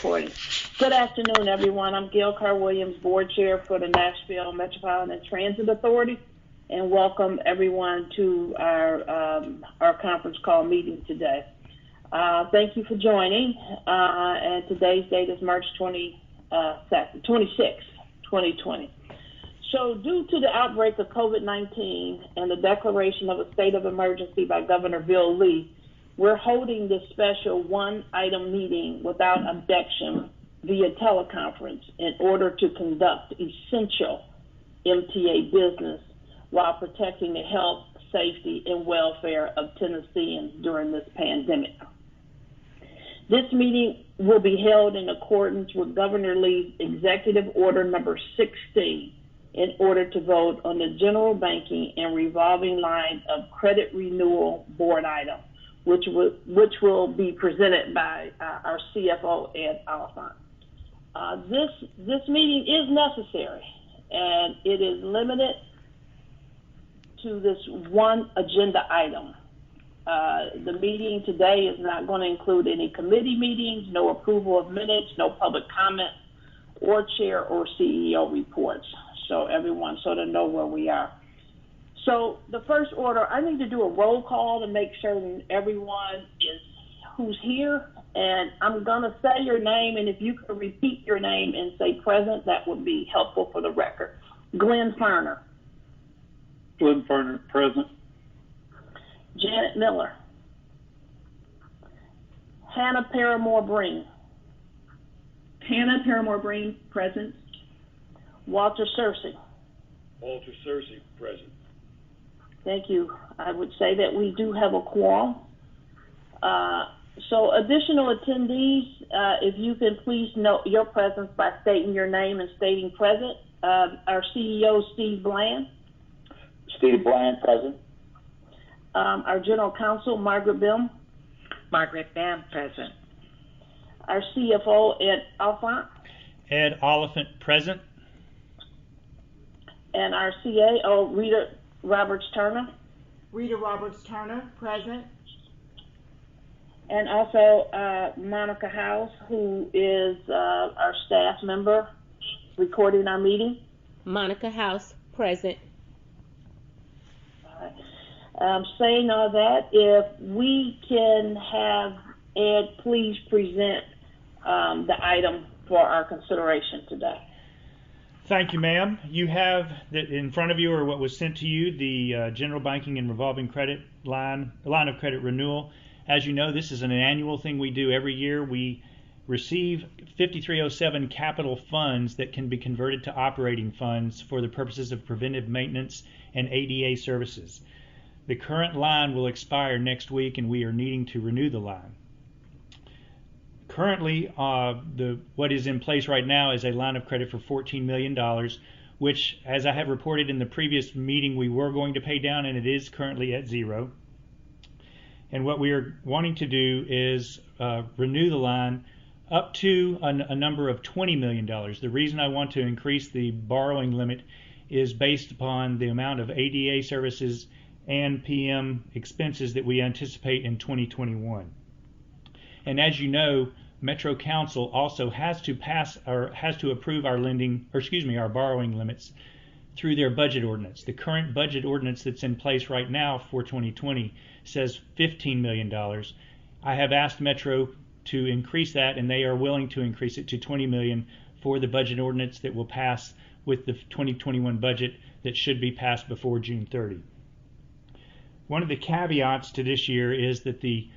recording. Good afternoon, everyone. I'm Gail Carr-Williams, Board Chair for the Nashville Metropolitan Transit Authority, and welcome everyone to our conference call meeting today. Thank you for joining, and today's date is March 26, 2020. So due to the outbreak of COVID-19 and the declaration of a state of emergency by Governor Bill Lee, we're holding this special one-item meeting without objection via teleconference in order to conduct essential MTA business while protecting the health, safety, and welfare of Tennesseans during this pandemic. This meeting will be held in accordance with Governor Lee's Executive Order number 16 in order to vote on the general banking and revolving line of credit renewal board item, which will be presented by our CFO, Ed Oliphant. This meeting is necessary, and it is limited to this one agenda item. The meeting today is not going to include any committee meetings, no approval of minutes, no public comment, or chair or CEO reports. So everyone sort of know where we are. So the first order, I need to do a roll call to make certain everyone is who's here, and I'm going to say your name, and if you could repeat your name and say present, that would be helpful for the record. Glenn Ferner. Glenn Ferner, present. Janet Miller. Hannah Paramore-Breen. Hannah Paramore-Breen, present. Walter Searcy. Walter Searcy, present. Thank you. I would say that we do have a quorum. So additional attendees, if you can please note your presence by stating your name and stating present. Our CEO, Steve Bland. Steve Bland, present. Our General Counsel, Margaret Bim. Margaret Bim, present. Our CFO, Ed Oliphant. Ed Oliphant, present. And our CAO, Rita Roberts-Turner. Rita Roberts-Turner, present. And also Monica House, who is our staff member recording our meeting. Monica House, present. Saying all that, if we can have Ed please present the item for our consideration today. Thank you, ma'am. You have in front of you, or what was sent to you, the general banking and revolving credit line of credit renewal. As you know, this is an annual thing we do every year. We receive 5307 capital funds that can be converted to operating funds for the purposes of preventive maintenance and ADA services. The current line will expire next week, and we are needing to renew the line. Currently, what is in place right now is a line of credit for $14 million, which, as I have reported in the previous meeting, we were going to pay down, and it is currently at zero. And what we are wanting to do is renew the line up to a number of $20 million. The reason I want to increase the borrowing limit is based upon the amount of ADA services and PM expenses that we anticipate in 2021. And as you know, Metro Council also has to approve our our borrowing limits through their budget ordinance. The current budget ordinance that's in place right now for 2020 says $15 million. I have asked Metro to increase that, and they are willing to increase it to $20 million for the budget ordinance that will pass with the 2021 budget that should be passed before June 30. One of the caveats to this year is that the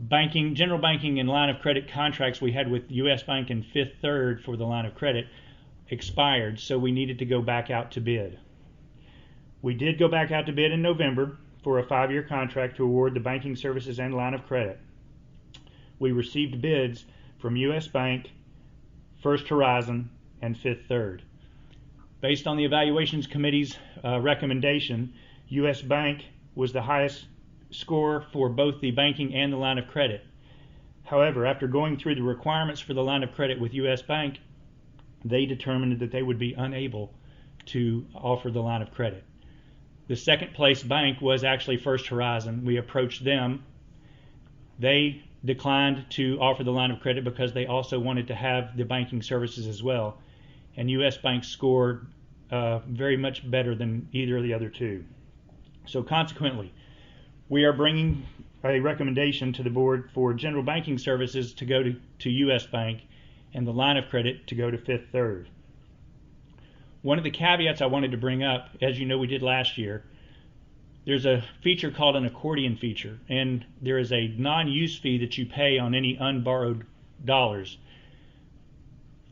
general banking and line of credit contracts we had with U.S. Bank and Fifth Third for the line of credit expired, so we needed to go back out to bid. We did go back out to bid in November for a 5-year contract to award the banking services and line of credit. We received bids from U.S. Bank, First Horizon, and Fifth Third. Based on the Evaluations Committee's recommendation, U.S. Bank was the highest score for both the banking and the line of credit. However, after going through the requirements for the line of credit with U.S. Bank, they determined that they would be unable to offer the line of credit. The second place bank was actually First Horizon. We approached them. They declined to offer the line of credit because they also wanted to have the banking services as well. And U.S. Bank scored very much better than either of the other two. So consequently, we are bringing a recommendation to the board for general banking services to go to U.S. Bank and the line of credit to go to Fifth Third. One of the caveats I wanted to bring up, as you know we did last year, there's a feature called an accordion feature, and there is a non-use fee that you pay on any unborrowed dollars.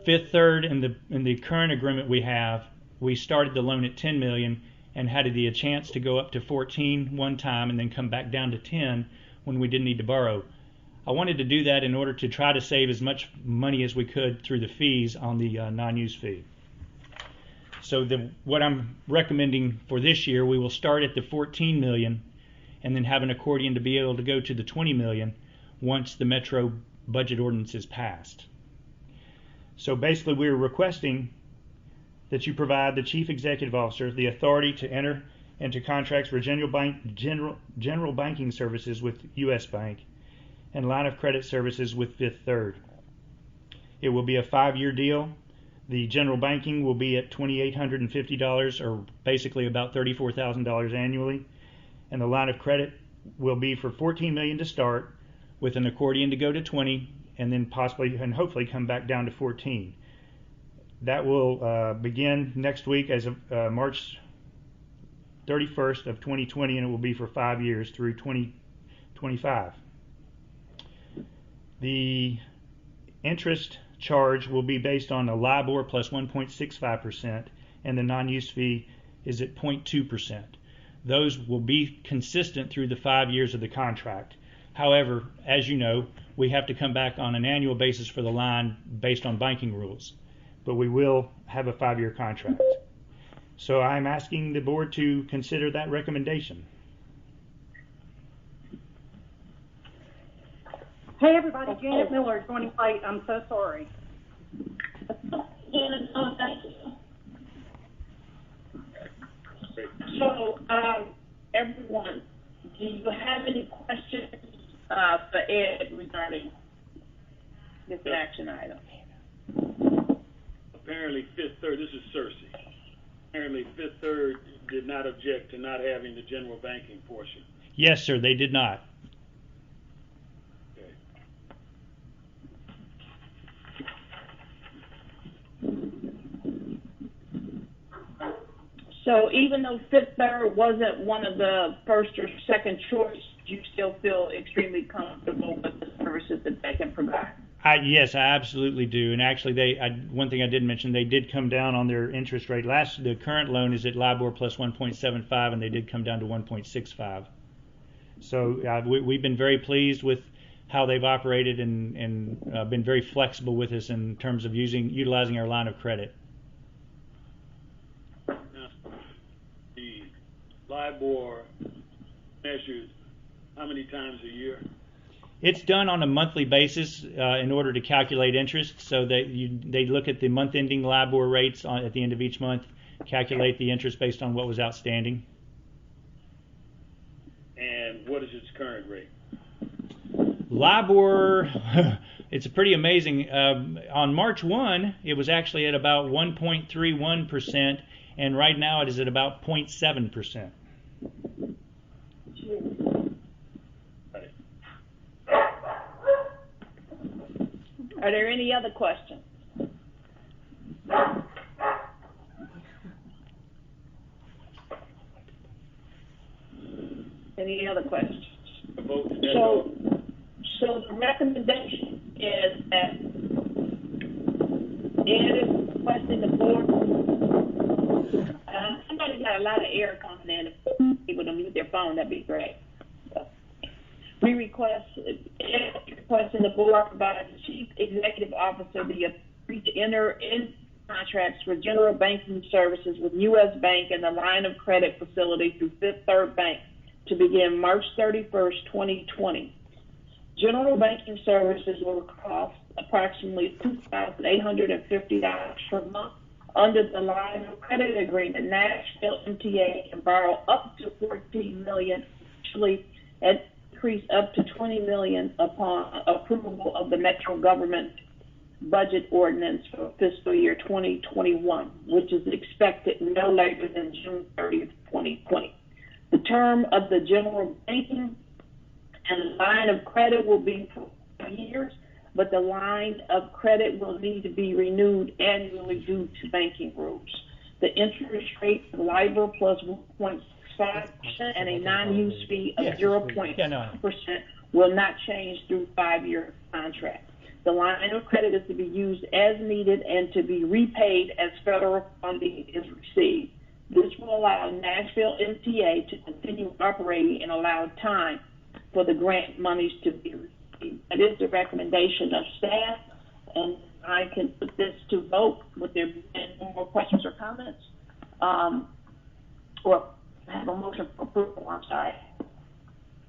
Fifth Third, in the current agreement we have, we started the loan at $10 million and had the chance to go up to 14 one time and then come back down to 10 when we didn't need to borrow. I wanted to do that in order to try to save as much money as we could through the fees on the non-use fee. So what I'm recommending for this year, we will start at the 14 million and then have an accordion to be able to go to the 20 million once the Metro budget ordinance is passed. So basically we're requesting that you provide the Chief Executive Officer the authority to enter into contracts for general banking services with U.S. Bank and line of credit services with Fifth Third. It will be a 5-year deal. The general banking will be at $2,850, or basically about $34,000 annually, and the line of credit will be for $14 million to start, with an accordion to go to 20, and then possibly and hopefully come back down to 14. That will begin next week as of March 31st of 2020, and it will be for 5 years through 2025. The interest charge will be based on a LIBOR plus 1.65%, and the non-use fee is at 0.2%. Those will be consistent through the 5 years of the contract. However, as you know, we have to come back on an annual basis for the line based on banking rules, but we will have a 5-year contract. So I'm asking the board to consider that recommendation. Hey everybody, Janet Miller is running late. I'm so sorry. Janet, thank you. So, everyone, do you have any questions for Ed regarding this action item? Apparently Fifth Third, this is Cersei. Apparently Fifth Third did not object to not having the general banking portion. Yes, sir, they did not. So even though Fifth Third wasn't one of the first or second choice, you still feel extremely comfortable with the services that they can provide? Yes, I absolutely do. And actually, one thing I did mention, they did come down on their interest rate. The current loan is at LIBOR plus 1.75, and they did come down to 1.65. So we've been very pleased with how they've operated and been very flexible with us in terms of utilizing our line of credit. The LIBOR measured how many times a year? It's done on a monthly basis in order to calculate interest. So they look at the month-ending LIBOR rates at the end of each month, calculate the interest based on what was outstanding. And what is its current rate? LIBOR, it's pretty amazing. On March 1, it was actually at about 1.31%, and right now it is at about 0.7%. Are there any other questions? Any other questions? So the recommendation is that Ed is requesting the board. Somebody's got a lot of air coming in. If people to mute their phone, that'd be great. We requesting the board provide the Chief Executive Officer the authority to enter in contracts for general banking services with U.S. Bank and the line of credit facility through Fifth Third Bank to begin March 31st, 2020. General banking services will cost approximately $2,850 per month. Under the line of credit agreement, Nashville MTA can borrow up to $14 million, actually at increase up to $20 million upon approval of the Metro government budget ordinance for fiscal year 2021, which is expected no later than June 30th, 2020. The term of the general banking and line of credit will be for 5 years, but the line of credit will need to be renewed annually due to banking rules. The interest rate is LIBOR plus 1.65% and a non-use fee of 0.2% will not change through 5-year contract. The line of credit is to be used as needed and to be repaid as federal funding is received. This will allow Nashville MTA to continue operating and allow time for the grant monies to be received. That is the recommendation of staff, and I can put this to vote. Would there be any more questions or comments? Or have a motion for approval, I'm sorry.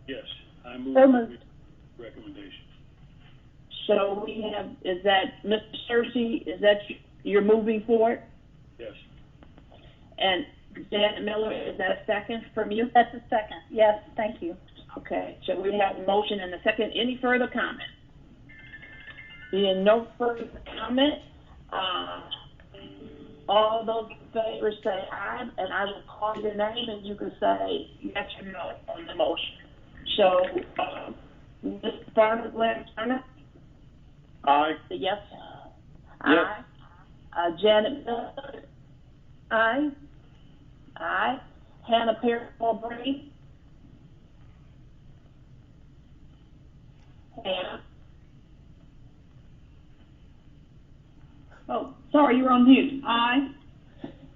Yes, I move the recommendation. So we have, is that, Mr. Searcy, is that you're moving forward? Yes. And Janet Miller, is that a second from you? That's a second. Yes, thank you. Okay, so we have a motion and a second. Any further comment? Being no further comment, all those in favor say aye, and I will call your name, and you can say yes or no on the motion. So, Mr. Farmer, Aye. yes. Yes. Aye. Janet Miller. Aye. Aye. Hannah Perry-Breen. Hannah. Oh, sorry, you were on mute. Aye.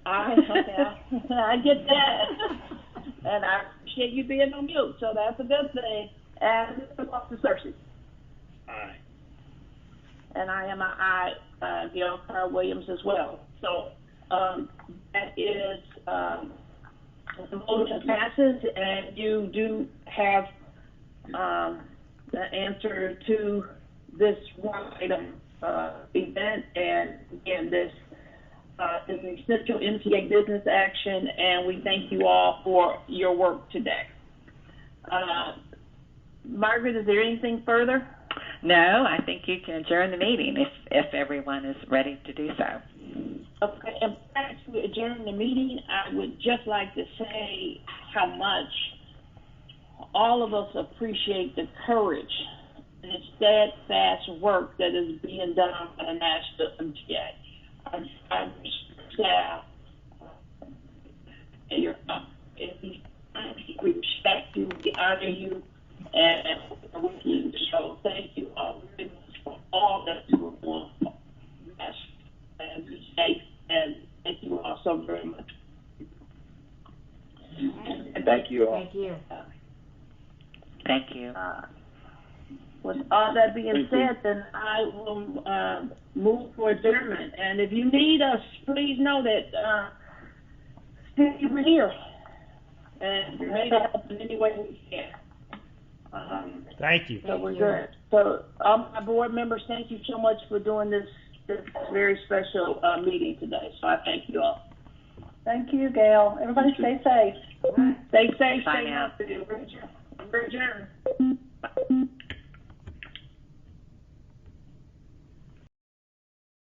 Aye. Okay. I get that. And I appreciate you being on mute, so that's a good thing. And Mr. Searcy. Aye. And I am an aye, Gail Carr Williams as well. So that is the motion passes, and you do have the answer to this one item event. And again, this is an essential MTA business action, and we thank you all for your work today. Margaret, is there anything further? No, I think you can adjourn the meeting if everyone is ready to do so. Okay, and as we adjourn the meeting, I would just like to say how much all of us appreciate the courage and the steadfast work that is being done by the Nashville MTA. I staff and your we respect you, we honor you, and with you. So thank you all very much for all that you are doing for us, and be safe, and thank you all so very much. And thank you all. Thank you. Thank you. With all that being Thank said, you. then I will move for adjournment. And if you need us, please know that we're here, and we're ready to help in any way we can. Thank you. So we're good. So all my board members, thank you so much for doing this very special meeting today. So I thank you all. Thank you, Gail. Everybody stay safe. Stay safe. Bye Stay now. healthy. We're adjourned.